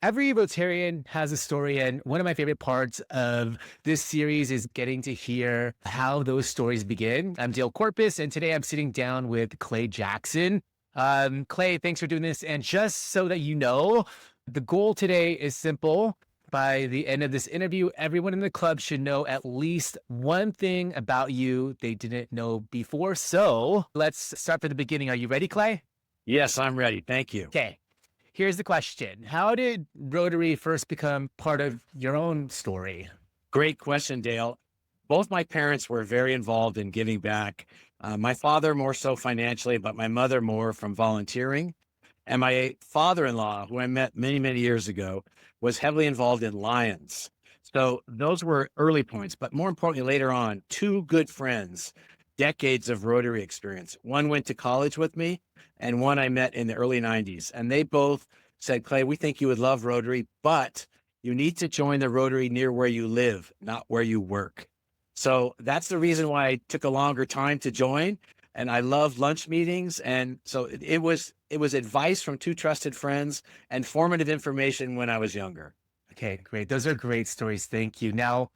Every Rotarian has a story, and one of my favorite parts of this series is getting to hear how those stories begin. I'm Dale Corpus, and today I'm sitting down with Clay Jackson. Clay, thanks for doing this. And just so that you know, the goal today is simple. By the end of this interview, everyone in the club should know at least one thing about you they didn't know before. So let's start from the beginning. Are you ready, Clay? Yes, I'm ready. Thank you. Okay. Here's the question. How did Rotary first become part of your own story? Great question, Dale. Both my parents were very involved in giving back. My father more so financially, but my mother more from volunteering. And my father-in-law, who I met many, many years ago, was heavily involved in Lions. So those were early points. But more importantly, later on, two good friends, decades of Rotary experience. One went to college with me, and one I met in the early 90s. And they both said, Clay, we think you would love Rotary, but you need to join the Rotary near where you live, not where you work. So that's the reason why I took a longer time to join. And I love lunch meetings. And so it was advice from two trusted friends and formative information when I was younger. Okay, great. Those are great stories. Thank you. Now,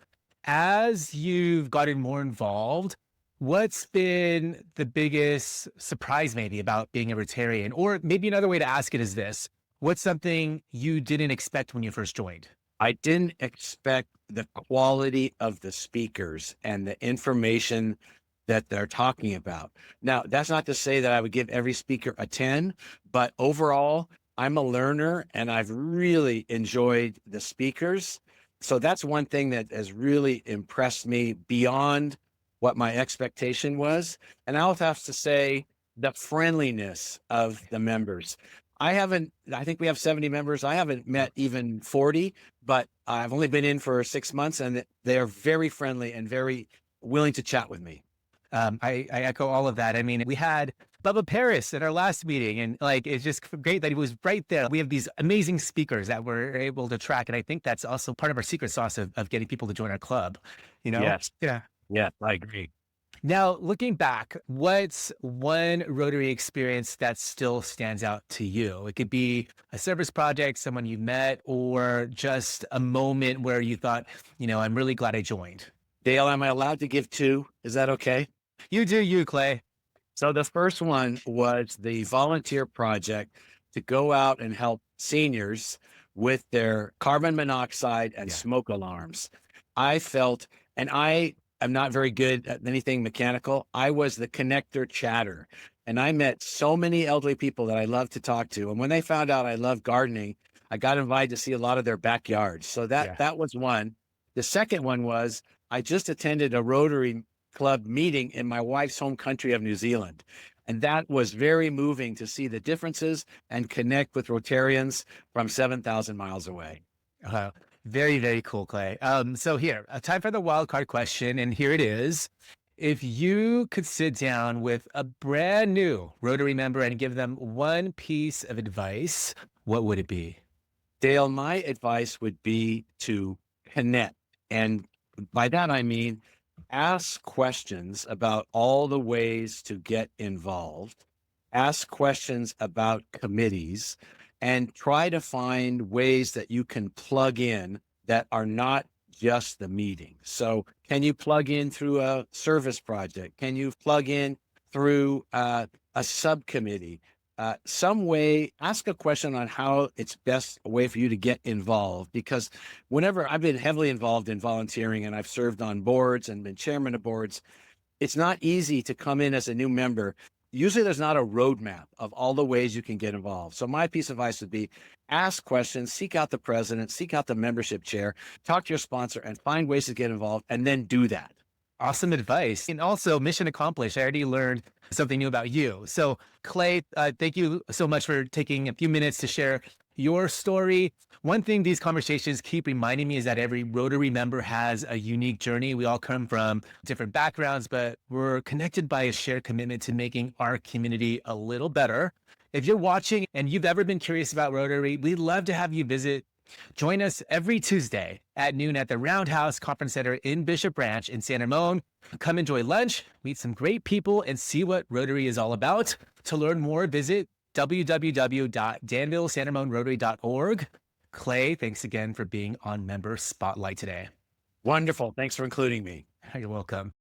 as you've gotten more involved, what's been the biggest surprise maybe about being a Rotarian? Or maybe another way to ask it is this. What's something you didn't expect when you first joined? I didn't expect the quality of the speakers and the information that they're talking about. Now, that's not to say that I would give every speaker a 10, but overall, I'm a learner and I've really enjoyed the speakers. So that's one thing that has really impressed me beyond what my expectation was. And I also have to say the friendliness of the members. I think we have 70 members. I haven't met even 40, but I've only been in for 6 months and they are very friendly and very willing to chat with me. I echo all of that. I mean, we had Bubba Paris at our last meeting, and like it's just great that he was right there. We have these amazing speakers that we're able to track, and I think that's also part of our secret sauce of getting people to join our club. You know? Yes. Yeah. Yes, I agree. Now, looking back, what's one Rotary experience that still stands out to you? It could be a service project, someone you met, or just a moment where you thought, I'm really glad I joined. Dale, am I allowed to give two? Is that okay? You do you, Clay. So the first one was the volunteer project to go out and help seniors with their carbon monoxide and Yeah. smoke alarms. I felt, and I am not very good at anything mechanical. I was the connector chatter. And I met so many elderly people that I love to talk to. And when they found out I love gardening, I got invited to see a lot of their backyards. So Yeah. that was one. The second one was I just attended a Rotary Club meeting in my wife's home country of New Zealand. And that was very moving to see the differences and connect with Rotarians from 7,000 miles away. Very, very cool, Clay. So here, time for the wild card question, and here it is. If you could sit down with a brand new Rotary member and give them one piece of advice, what would it be? Dale, my advice would be to connect. And by that, I mean, ask questions about all the ways to get involved, ask questions about committees, and try to find ways that you can plug in that are not just the meeting. So, can you plug in through a service project? Can you plug in through a subcommittee? Some way, ask a question on how it's best a way for you to get involved. Because whenever I've been heavily involved in volunteering and I've served on boards and been chairman of boards, it's not easy to come in as a new member. Usually there's not a roadmap of all the ways you can get involved. So my piece of advice would be ask questions, seek out the president, seek out the membership chair, talk to your sponsor and find ways to get involved and then do that. Awesome advice. And also, mission accomplished. I already learned something new about you. So, Clay, thank you so much for taking a few minutes to share your story. One thing these conversations keep reminding me is that every Rotary member has a unique journey. We all come from different backgrounds, but we're connected by a shared commitment to making our community a little better. If you're watching and you've ever been curious about Rotary, we'd love to have you visit. Join us every Tuesday at noon at the Roundhouse Conference Center in Bishop Ranch in San Ramon. Come enjoy lunch, meet some great people, and see what Rotary is all about. To learn more, visit www.danvillesanramonrotary.org. Clay, thanks again for being on Member Spotlight today. Wonderful. Thanks for including me. You're welcome.